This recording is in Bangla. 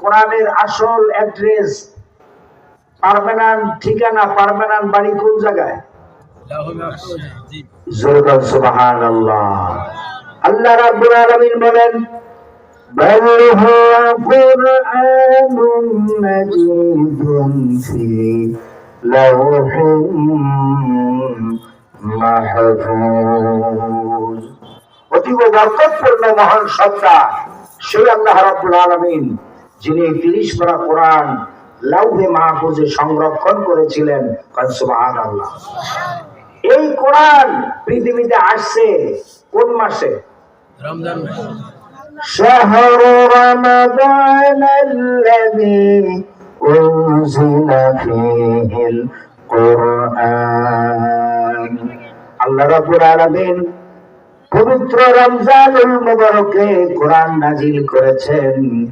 কোরআনের আসল অ্যাড্রেস, পার্মানেন্ট ঠিকানা, পার্মানেন্ট বাড়ি কোন জায়গায়? সুবহানাল্লাহ। আল্লাহ রাব্বুল আলামিন বলেন, بل هو قرآن مجيد في لوح محفوظ। অতীব বরকতপূর্ণ মহান সত্তা সেই আল্লাহ রাব্বুল আলামিন, যিনি 30 পারা কোরআন লাউহে মাহফুজে সংরক্ষণ করেছিলেন। সুবহানাল্লাহ। এই কোরআন পৃথিবীতে আসছে কোন মাসে? রমজান মাসে। شهر رمضان الذي أنزل فيه القرآن। আল্লাহ রাব্বুল আলামিন পবিত্র রমজানুল মুবারকে কোরআন নাজিল করেছেন।